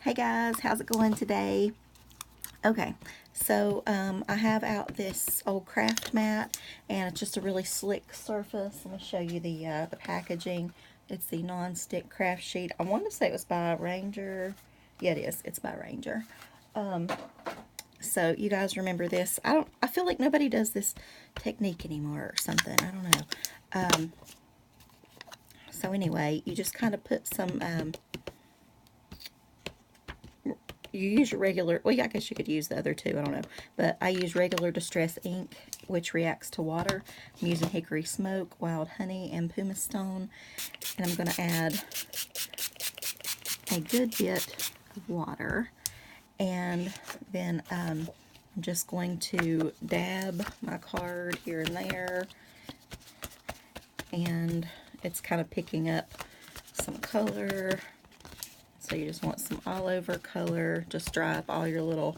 Hey guys, how's it going today? Okay, so I have out this old craft mat, and it's just a really slick surface. Let me show you the packaging. It's the non-stick craft sheet. I wanted to say it was by Ranger. Yeah, it is. It's by Ranger. So you guys remember this? I feel like nobody does this technique anymore or something. I don't know. So anyway, you just kind of put some. You use your regular, well, yeah, I guess you could use the other two, I don't know, but I use regular Distress ink, which reacts to water. I'm using Hickory Smoke, Wild Honey, and Pumice Stone, and I'm going to add a good bit of water, and then I'm just going to dab my card here and there, and it's kind of picking up some color. So you just want some all over color. Just dry up all your little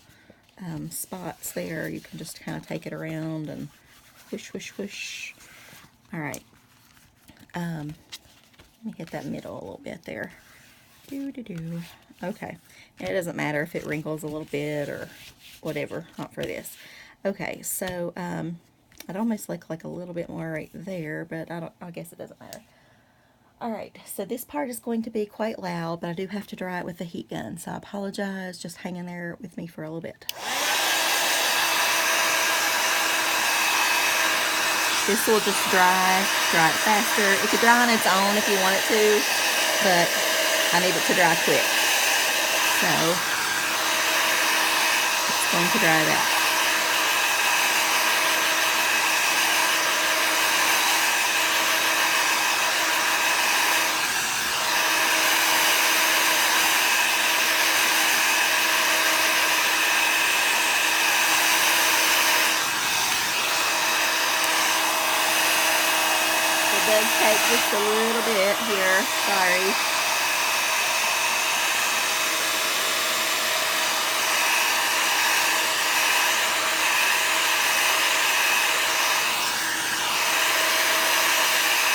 spots there. You can just kind of take it around and whoosh, whoosh, whoosh. All right. Let me hit that middle a little bit there. Do. Okay. And it doesn't matter if it wrinkles a little bit or whatever. Not for this. Okay. So I'd almost like a little bit more right there, but I guess it doesn't matter. Alright, so this part is going to be quite loud, but I do have to dry it with a heat gun, so I apologize. Just hang in there with me for a little bit. This will just dry it faster. It could dry on its own if you want it to, but I need it to dry quick. So, it's going to dry that. It does take just a little bit here. Sorry.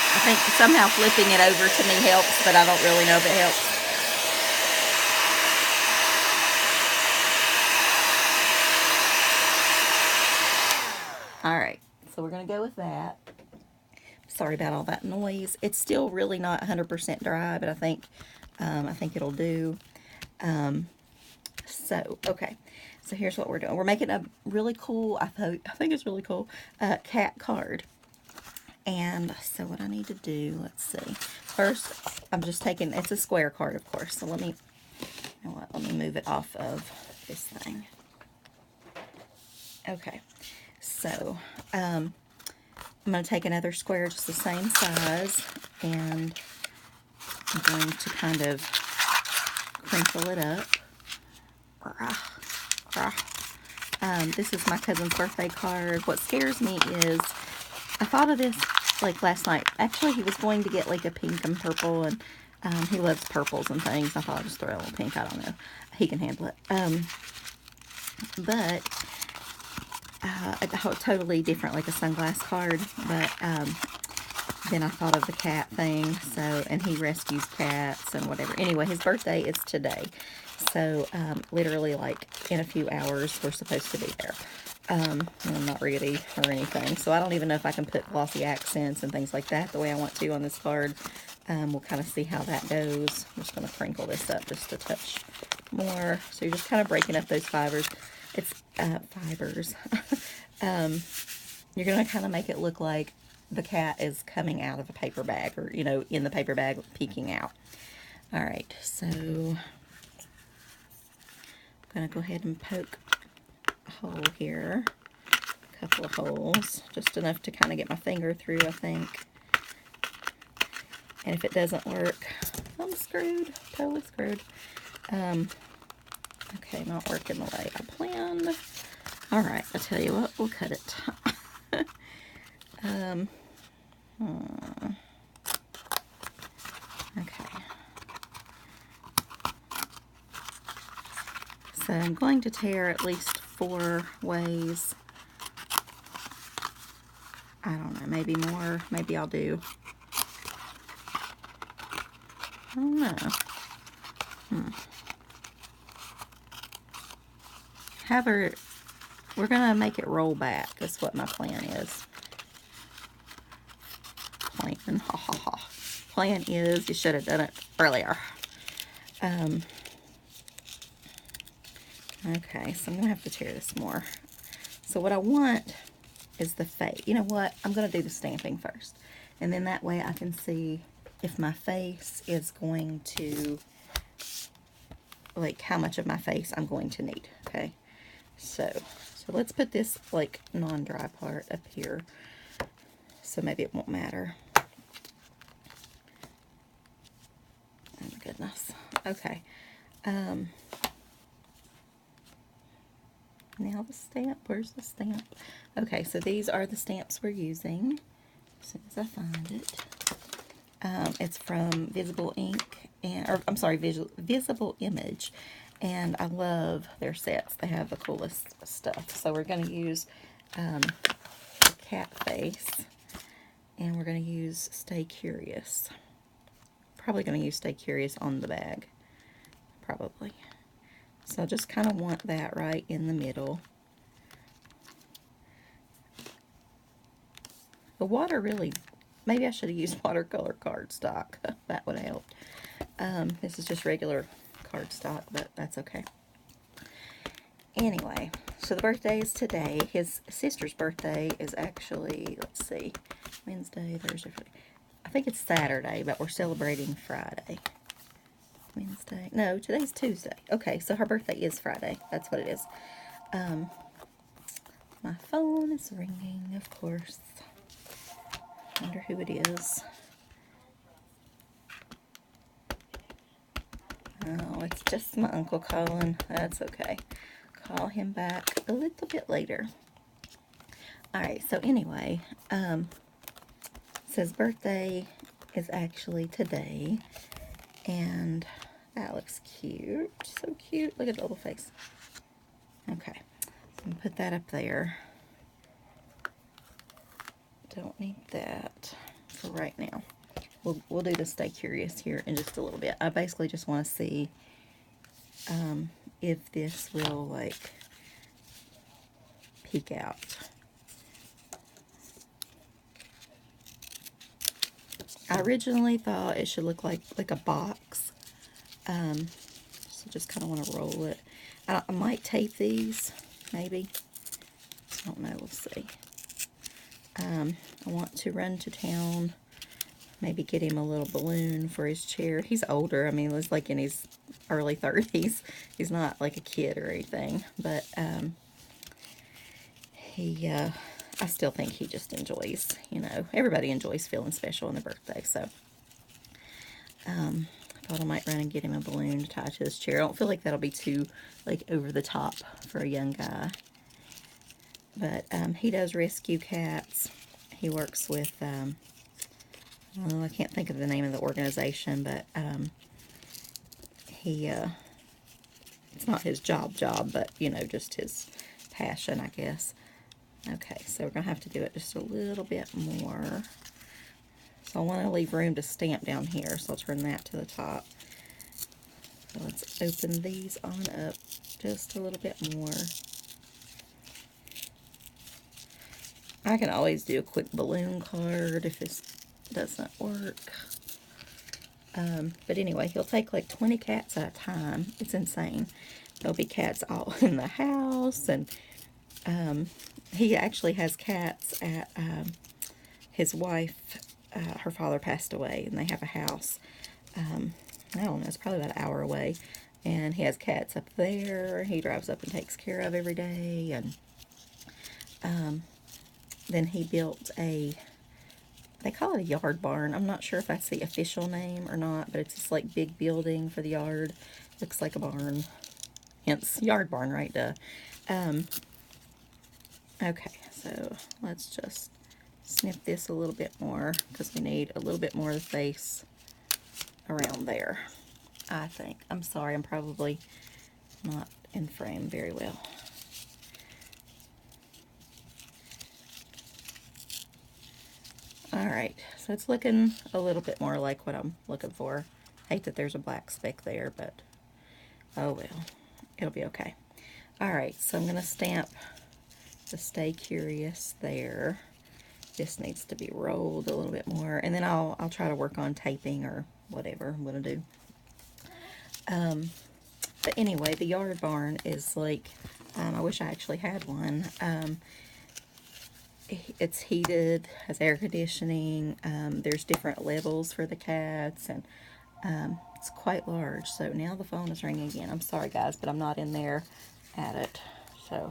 I think somehow flipping it over to me helps, but I don't really know if it helps. Alright, so we're going to go with that. Sorry about all that noise. It's still really not 100% dry, but I think it'll do. So, okay. So here's what we're doing. We're making a really cool, I think it's really cool, cat card. And so what I need to do, let's see. First, I'm just taking, it's a square card, of course. So let me move it off of this thing. Okay. So, I'm going to take another square just the same size, and I'm going to kind of crinkle it up. This is my cousin's birthday card. What scares me is, I thought of this like last night. Actually, he was going to get like a pink and purple, and he loves purples and things. I thought I'd just throw a little pink. I don't know. He can handle it. But totally different, like a sunglass card, but then I thought of the cat thing, so, and he rescues cats and whatever. Anyway, his birthday is today, so literally like in a few hours we're supposed to be there. I'm not ready or anything, so I don't even know if I can put glossy accents and things like that the way I want to on this card. We'll kind of see how that goes. I'm just going to crinkle this up just a touch more, so you're just kind of breaking up those fibers. It's fibers. You're going to kind of make it look like the cat is coming out of a paper bag, or, you know, in the paper bag peeking out. All right, so I'm going to go ahead and poke a hole here. A couple of holes, just enough to kind of get my finger through, I think. And if it doesn't work, I'm screwed, totally screwed. Okay, not working the way I planned. All right, I'll tell you what, we'll cut it. Okay. So I'm going to tear at least 4 ways. I don't know, maybe more. Maybe I'll do, I don't know. have her, we're going to make it roll back. That's what my plan is. Plan, ha ha ha. Plan is, you should have done it earlier. Okay, so I'm going to have to tear this more. So what I want is the face. You know what? I'm going to do the stamping first. And then that way I can see if my face is going to, like, how much of my face I'm going to need. Okay, so let's put this, like, non-dry part up here. So maybe it won't matter. Oh my goodness. Okay. Now the stamp. Where's the stamp? Okay, so these are the stamps we're using. As soon as I find it. It's from Visible Ink, or I'm sorry, Visible Image. And I love their sets. They have the coolest stuff. So we're going to use the cat face. And we're going to use Stay Curious. Probably going to use Stay Curious on the bag. Probably. So I just kind of want that right in the middle. The water really, maybe I should have used watercolor cardstock. That would have helped. This is just regular cardstock, but that's okay. Anyway, so the birthday is today. His sister's birthday is actually, let's see, Wednesday, Thursday, Friday. I think it's Saturday, but we're celebrating Friday. Wednesday. No, today's Tuesday. Okay, so her birthday is Friday. That's what it is. My phone is ringing, of course. Wonder who it is. Oh, it's just my uncle calling. That's okay. Call him back a little bit later. Alright, so anyway, it says birthday is actually today. And that looks cute. So cute. Look at the little face. Okay. So I'm going to put that up there. Don't need that for right now. We'll do the Stay Curious here in just a little bit. I basically just want to see if this will, like, peek out. I originally thought it should look like a box. So just kind of want to roll it. I might tape these, maybe. I don't know, we'll see. I want to run to town, maybe get him a little balloon for his chair. He's older. I mean, he's like in his early 30s. He's not like a kid or anything, but I still think he just enjoys, you know, everybody enjoys feeling special on their birthday, so I thought I might run and get him a balloon to tie to his chair. I don't feel like that'll be too, like, over the top for a young guy. But he does rescue cats. He works with, oh, I can't think of the name of the organization, but it's not his job, but, you know, just his passion, I guess. Okay, so we're going to have to do it just a little bit more. So I want to leave room to stamp down here, so I'll turn that to the top. So let's open these on up just a little bit more. I can always do a quick balloon card if this doesn't work. But anyway, he'll take like 20 cats at a time. It's insane. There'll be cats all in the house, and he actually has cats at his wife. Her father passed away, and they have a house. I don't know, it's probably about an hour away. And he has cats up there. He drives up and takes care of every day. And then he built they call it a yard barn. I'm not sure if that's the official name or not, but it's this like big building for the yard. Looks like a barn. Hence, yard barn, right? Duh. Okay, so let's just snip this a little bit more because we need a little bit more of the face around there, I think. I'm sorry, I'm probably not in frame very well. Alright, so it's looking a little bit more like what I'm looking for. Hate that there's a black speck there, but oh well, it'll be okay. Alright, so I'm going to stamp the Stay Curious there. This needs to be rolled a little bit more, and then I'll try to work on taping or whatever I'm going to do. But anyway, the Yard Barn is like, I wish I actually had one. It's heated, has air conditioning, there's different levels for the cats, and it's quite large. So now the phone is ringing again. I'm sorry guys, but I'm not in there at it. So,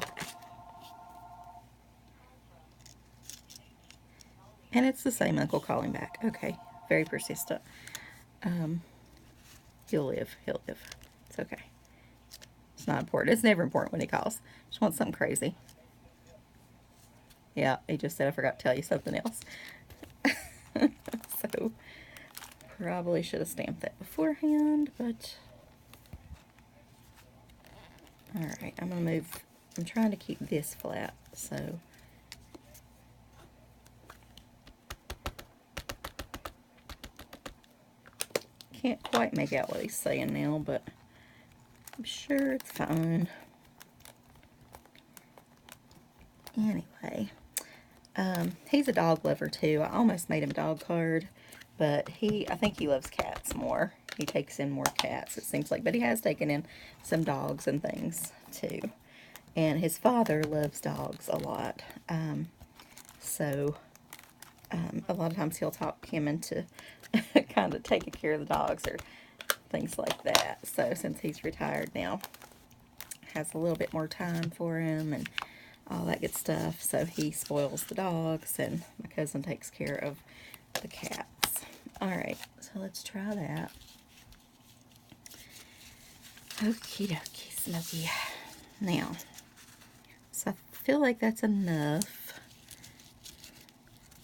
and it's the same uncle calling back. Okay, very persistent. He'll live. It's okay. It's not important. It's never important when he calls. Just want something crazy. Yeah, he just said I forgot to tell you something else. So, probably should have stamped that beforehand, but... Alright, I'm going to move... I'm trying to keep this flat, so... Can't quite make out what he's saying now, but I'm sure it's fine. Anyway, he's a dog lover too. I almost made him a dog card, but I think he loves cats more. He takes in more cats, it seems like, but he has taken in some dogs and things too. And his father loves dogs a lot. So a lot of times he'll talk him into kind of taking care of the dogs or things like that. So since he's retired now, has a little bit more time for him and all that good stuff. So he spoils the dogs, and my cousin takes care of the cats. Alright, so let's try that. Okie dokie, Smokey. Now, so I feel like that's enough.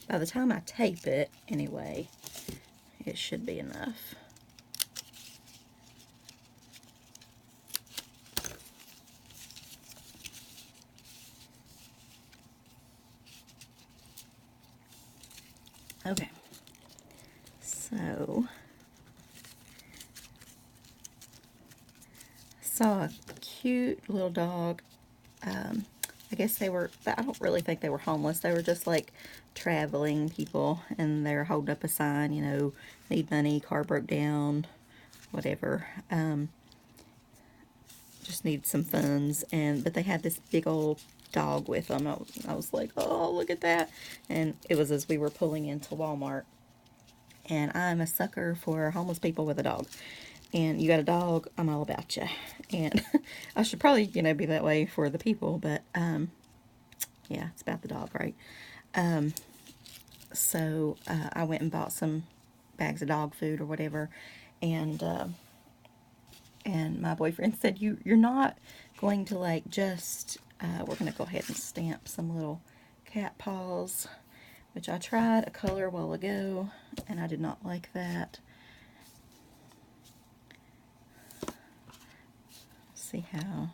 By the time I tape it, anyway, it should be enough. Okay, so I saw a cute little dog. I guess they were, I don't really think they were homeless. They were just like traveling people, and they're holding up a sign, you know, need money, car broke down, whatever. Just need some funds, but they had this big old dog with them. I was like, oh, look at that. And it was as we were pulling into Walmart. And I'm a sucker for homeless people with a dog. And you got a dog, I'm all about you. And I should probably, you know, be that way for the people, but yeah, it's about the dog, right? So I went and bought some bags of dog food or whatever, and my boyfriend said, you're not going to like just, we're going to go ahead and stamp some little cat paws, which I tried a color a while ago, and I did not like that. See how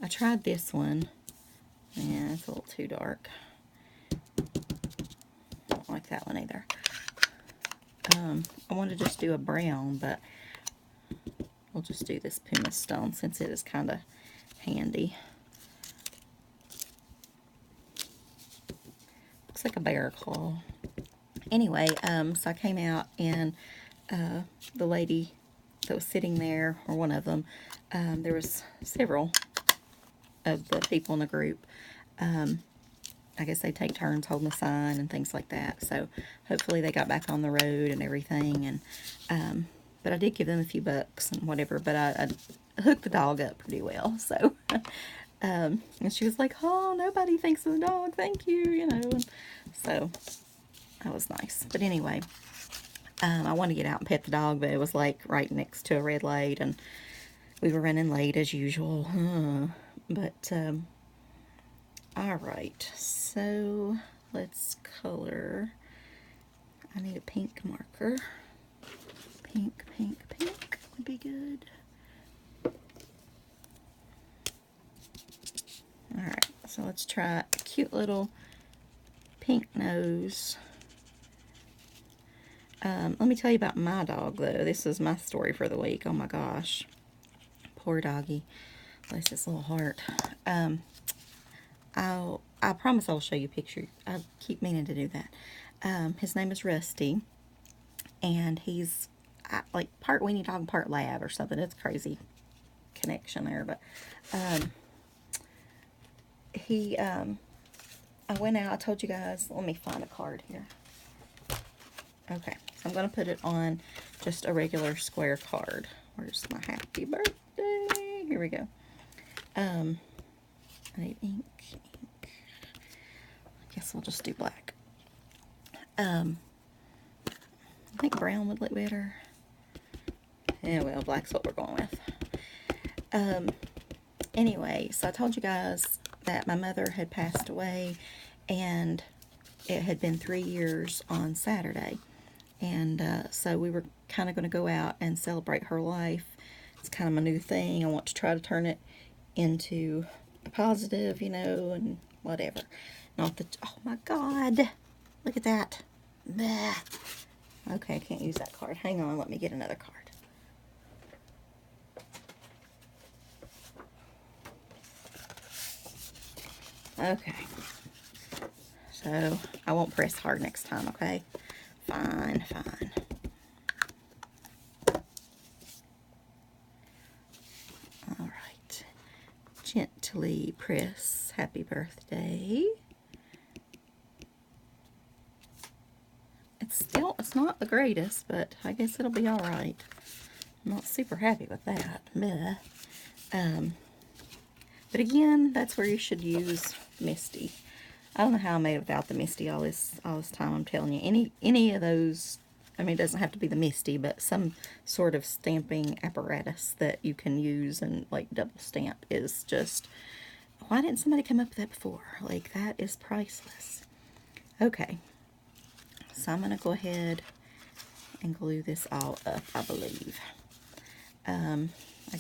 I tried this one. Yeah, it's a little too dark. Don't like that one either. I want to just do a brown, but we'll just do this pumice stone since it is kind of handy. Looks like a bear claw. Anyway, so I came out, and the lady that was sitting there, or one of them, there was several of the people in the group. I guess they take turns holding the sign and things like that. So hopefully they got back on the road and everything. And but I did give them a few bucks and whatever. But I hooked the dog up pretty well. So and she was like, "Oh, nobody thinks of the dog. Thank you." You know. And so that was nice. But anyway, I wanted to get out and pet the dog, but it was like right next to a red light, and we were running late as usual. But alright, so let's color. I need a pink marker. Pink, pink, pink would be good. Alright, so let's try a cute little pink nose. Let me tell you about my dog, though. This is my story for the week. Oh my gosh. Poor doggy. Place this little heart. I promise I'll show you a picture. I keep meaning to do that. His name is Rusty, and he's like part weenie dog, part lab or something. It's crazy connection there, but I went out. I told you guys. Let me find a card here. Okay, so I'm gonna put it on just a regular square card. Where's my happy birthday? Here we go. I need ink. I guess we'll just do black. I think brown would look better. Yeah, well, black's what we're going with. Anyway, so I told you guys that my mother had passed away, and it had been 3 years on Saturday. And so we were kind of going to go out and celebrate her life. It's kind of a new thing. I want to try to turn it into a positive, you know, and whatever. Not that, oh my God, look at that. Bleh. Okay, I can't use that card. Hang on, let me get another card. Okay. So, I won't press hard next time, okay? Fine, fine. All right. Gently press happy birthday. It's not the greatest, but I guess it'll be all right. I'm not super happy with that. Bleh. But again, that's where you should use Misty. I don't know how I made it without the Misty all this time. I'm telling you, any of those. I mean, it doesn't have to be the Misty, but some sort of stamping apparatus that you can use and like double stamp is just. Why didn't somebody come up with that before? Like, that is priceless. Okay, so I'm gonna go ahead and glue this all up, I believe. I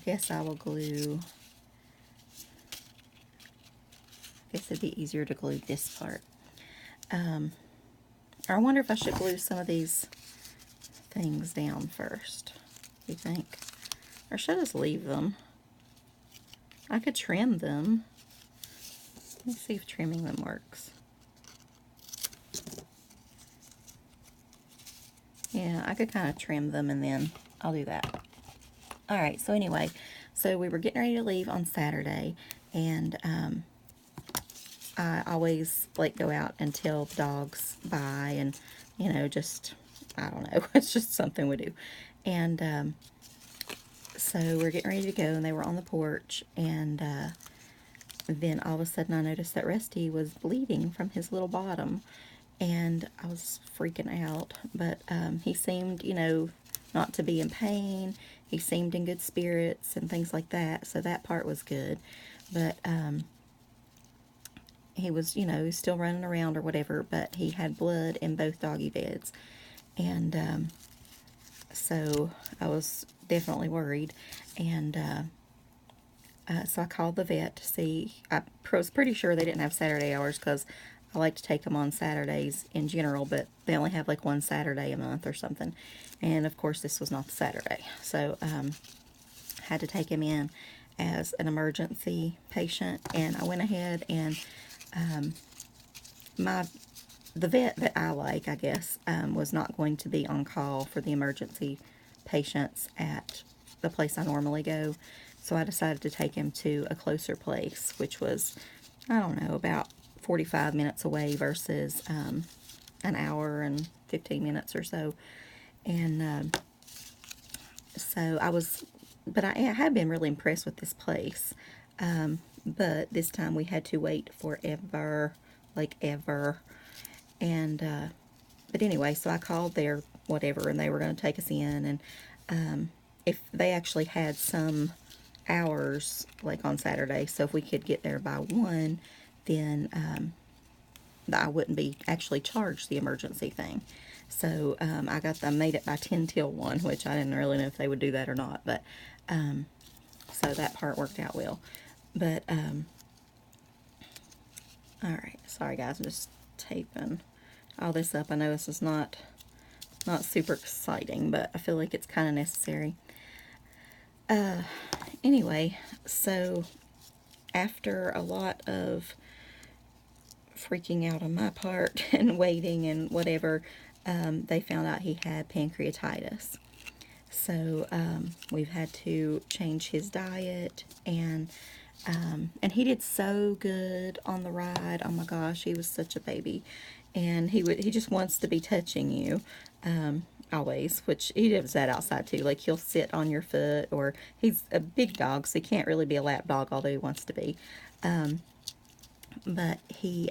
guess I will glue. I guess it'd be easier to glue this part. Or I wonder if I should glue some of these things down first. You think? Or should I just leave them? I could trim them. Let me see if trimming them works. Yeah, I could kind of trim them and then I'll do that. Alright, so anyway, so we were getting ready to leave on Saturday, and I always like go out and tell the dogs bye, and you know, just, I don't know, it's just something we do. And so we're getting ready to go, and they were on the porch, and then all of a sudden I noticed that Rusty was bleeding from his little bottom, and I was freaking out. But he seemed, you know, not to be in pain. He seemed in good spirits and things like that, so that part was good. But he was, you know, still running around or whatever, but he had blood in both doggy beds. And so I was definitely worried. And so I called the vet to see. I was pretty sure they didn't have Saturday hours, because I like to take them on Saturdays in general, but they only have like one Saturday a month or something. And of course this was not the Saturday. So had to take him in as an emergency patient, and I went ahead and the vet that I like, I guess, was not going to be on call for the emergency patients at the place I normally go. So I decided to take him to a closer place, which was, I don't know, about 45 minutes away versus an hour and 15 minutes or so. And so I was, but I had been really impressed with this place. But this time we had to wait forever, like ever. And, but anyway, so I called their whatever, and they were going to take us in. And if they actually had some hours, like on Saturday, so if we could get there by 1, then I wouldn't be actually charged the emergency thing. So I made it by 10 till 1, which I didn't really know if they would do that or not. But so that part worked out well. But all right, sorry guys, I'm just taping all this up. I know this is not super exciting, but I feel like it's kind of necessary. anyway, so after a lot of freaking out on my part and waiting and whatever, they found out he had pancreatitis. So we've had to change his diet, and he did so good on the ride. Oh my gosh, he was such a baby, and he just wants to be touching you. Always, which he does that outside too. Like, he'll sit on your foot, or he's a big dog, so he can't really be a lap dog, although he wants to be. But he,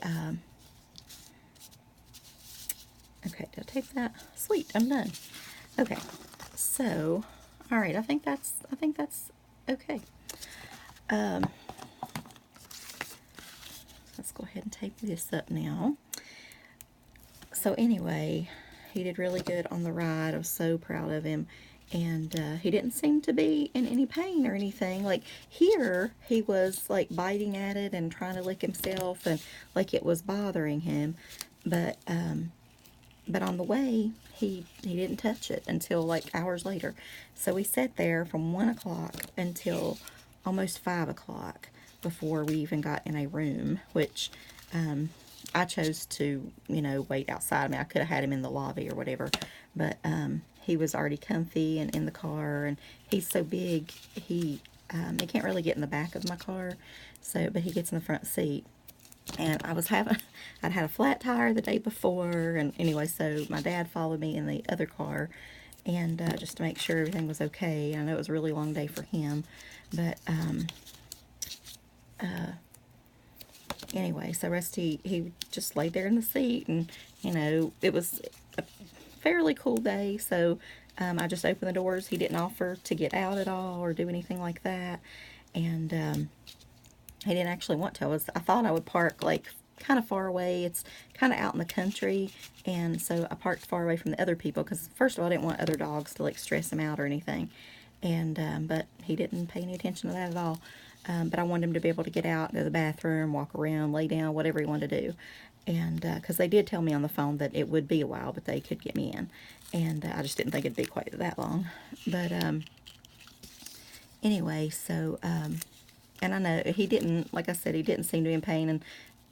okay, did I tape that? Sweet, I'm done. Okay, so, all right, I think that's okay. Let's go ahead and tape this up now. So anyway, he did really good on the ride. I was so proud of him. And he didn't seem to be in any pain or anything. Like, here, he was, like, biting at it and trying to lick himself, and, like, it was bothering him. But on the way, he didn't touch it until, like, hours later. So we sat there from 1 o'clock until almost 5 o'clock before we even got in a room, which I chose to, you know, wait outside. I mean, I could have had him in the lobby or whatever, but he was already comfy and in the car, and he's so big, he can't really get in the back of my car, so, but he gets in the front seat. And I'd had a flat tire the day before, and anyway, so my dad followed me in the other car, and just to make sure everything was okay. I know it was a really long day for him, but anyway, so Rusty, he just laid there in the seat, and, you know, it was a fairly cool day, so I just opened the doors. He didn't offer to get out at all or do anything like that, and he didn't actually want to. I thought I would park, like, kind of far away. It's kind of out in the country, and so I parked far away from the other people, because first of all, I didn't want other dogs to, like, stress him out or anything, and but he didn't pay any attention to that at all. But I wanted him to be able to get out, go to the bathroom, walk around, lay down, whatever he wanted to do. And because they did tell me on the phone that it would be a while, but they could get me in. And I just didn't think it'd be quite that long. But anyway, so, and I know he didn't, like I said, he didn't seem to be in pain. And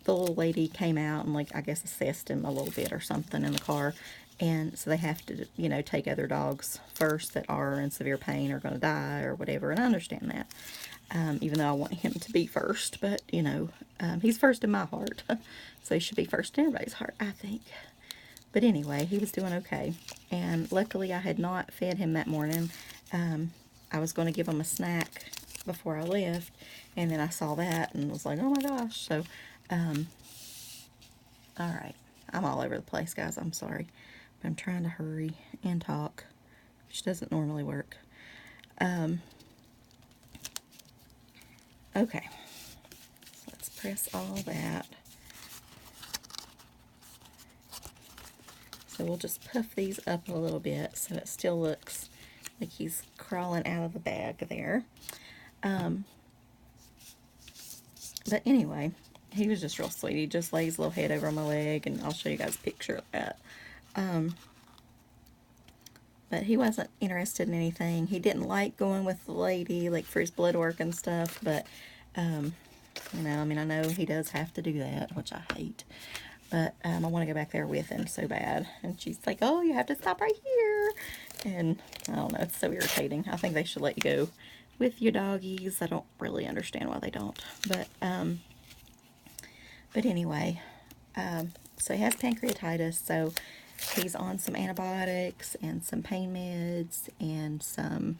the little lady came out and, like, I guess assessed him a little bit or something in the car. And so they have to, you know, take other dogs first that are in severe pain or going to die or whatever. And I understand that. Even though I want him to be first, but, you know, he's first in my heart, so he should be first in everybody's heart, I think. But anyway, he was doing okay, and luckily I had not fed him that morning. I was going to give him a snack before I left, and then I saw that and was like, oh my gosh. So, alright, I'm all over the place, guys, I'm sorry, but I'm trying to hurry and talk, which doesn't normally work. Okay, so let's press all that. So we'll just puff these up a little bit so it still looks like he's crawling out of the bag there. But anyway, he was just real sweet. He just lays his little head over my leg, and I'll show you guys a picture of that. But he wasn't interested in anything. He didn't like going with the lady, like, for his blood work and stuff, but, you know, I mean, I know he does have to do that, which I hate. But I want to go back there with him so bad. And she's like, oh, you have to stop right here. And I don't know, it's so irritating. I think they should let you go with your doggies. I don't really understand why they don't. But anyway, so he has pancreatitis, so he's on some antibiotics and some pain meds and some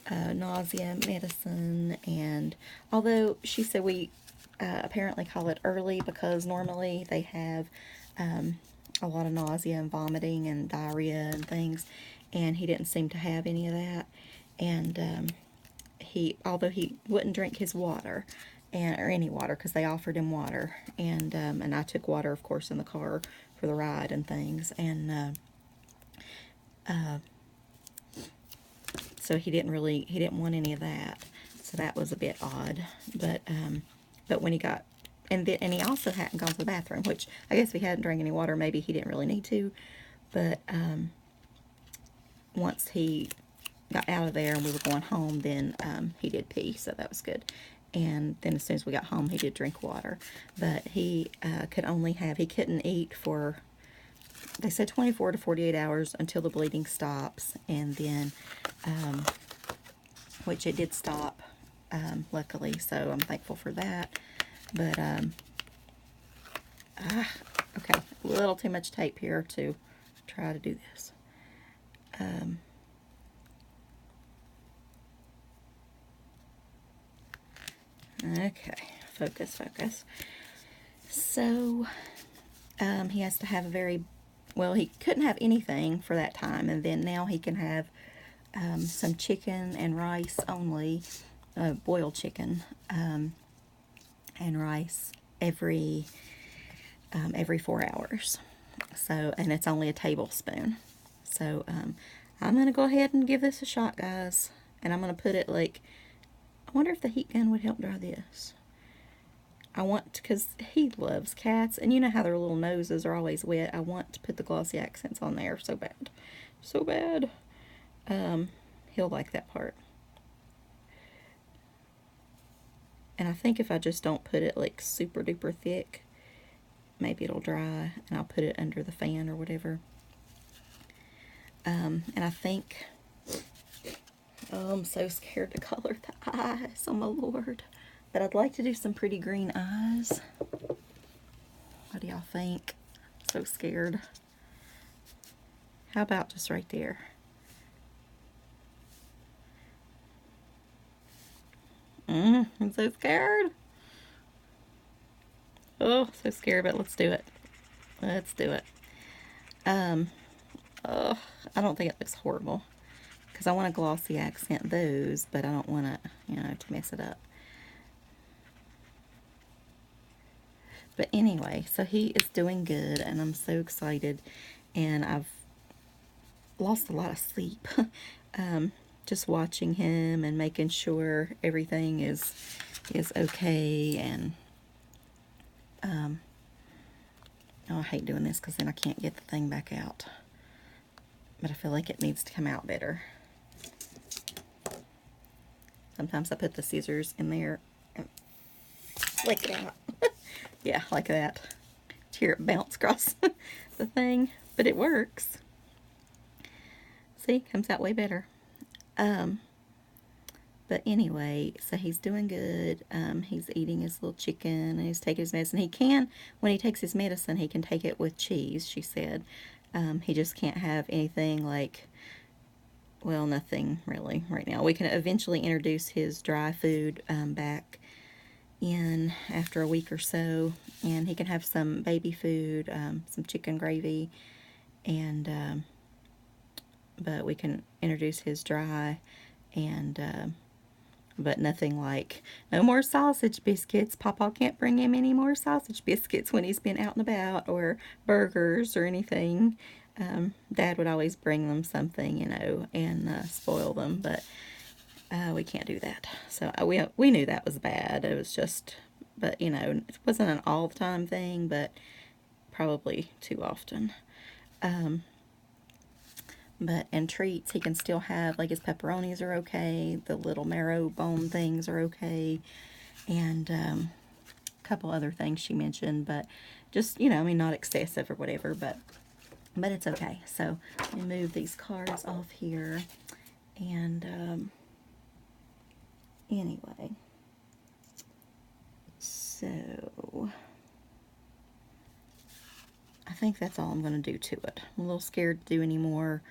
nausea medicine. And although she said we apparently call it early, because normally they have a lot of nausea and vomiting and diarrhea and things, and he didn't seem to have any of that. And although he wouldn't drink his water, or any water, because they offered him water, and I took water, of course, in the car for the ride and things, and so he didn't want any of that, so that was a bit odd. But when he got, and he also hadn't gone to the bathroom, which I guess if he hadn't drank any water, maybe he didn't really need to, but once he got out of there and we were going home, then he did pee, so that was good. And then as soon as we got home, he did drink water. But he he couldn't eat for, they said 24 to 48 hours until the bleeding stops. And then, which it did stop, luckily, so I'm thankful for that. But, okay, a little too much tape here to try to do this. Okay, focus. So, he has to have a very, well, he couldn't have anything for that time, and then now he can have some chicken and rice only, boiled chicken, and rice every 4 hours. So, and it's only a tablespoon. So, I'm going to go ahead and give this a shot, guys. And I'm going to put it like, I wonder if the heat gun would help dry this. I want, because he loves cats, and you know how their little noses are always wet. I want to put the glossy accents on there so bad. So bad. He'll like that part. And I think if I just don't put it like super duper thick, maybe it'll dry, and I'll put it under the fan or whatever. And I think, oh, I'm so scared to color the eyes, oh my lord. But I'd like to do some pretty green eyes. What do y'all think? So scared. How about just right there? I'm so scared. Oh, so scared, but let's do it. Let's do it. Oh, I don't think it looks horrible, because I want to glossy accent those, but I don't want to, you know, to mess it up. But anyway, so he is doing good, and I'm so excited, and I've lost a lot of sleep just watching him and making sure everything is okay. And oh, I hate doing this because then I can't get the thing back out, but I feel like it needs to come out better. Sometimes I put the scissors in there and flick it out. Yeah, like that, to hear it bounce across the thing, but it works. See, comes out way better. But anyway, so he's doing good. He's eating his little chicken, and he's taking his medicine. He can, when he takes his medicine, he can take it with cheese, she said. He just can't have anything like, well, nothing really right now. We can eventually introduce his dry food back in after a week or so, and he can have some baby food, some chicken gravy, and but we can introduce his dry, and but nothing like, no more sausage biscuits. Papa can't bring him any more sausage biscuits when he's been out and about, or burgers or anything. Dad would always bring them something, you know, and spoil them, but we can't do that. So we knew that was bad. It was just, but you know, it wasn't an all the time thing, but probably too often. But in treats, he can still have, like, his pepperonis are okay, the little marrow bone things are okay, and a couple other things she mentioned, but just, you know, I mean, not excessive or whatever, but it's okay. So let me move these cards off here, and anyway, so I think that's all I'm going to do to it. I'm a little scared to do any more.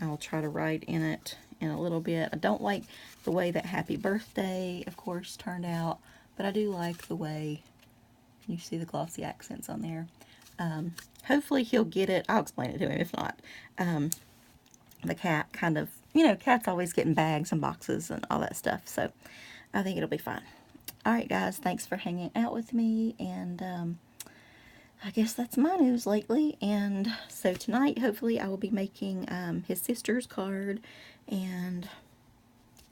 I'll try to write in it in a little bit. I don't like the way that Happy Birthday, of course, turned out, but I do like the way, can you see the glossy accents on there? Hopefully he'll get it. I'll explain it to him if not. The cat kind of, you know, cats always get in bags and boxes and all that stuff, so I think it'll be fine. Alright guys, thanks for hanging out with me, and I guess that's my news lately. And so tonight, hopefully, I will be making his sister's card. And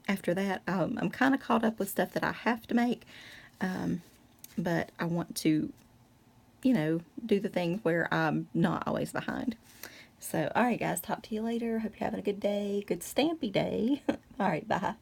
after that, I'm kind of caught up with stuff that I have to make. But I want to, you know, do the thing where I'm not always behind. So, all right, guys, talk to you later. Hope you're having a good day, good stampy day. All right, bye.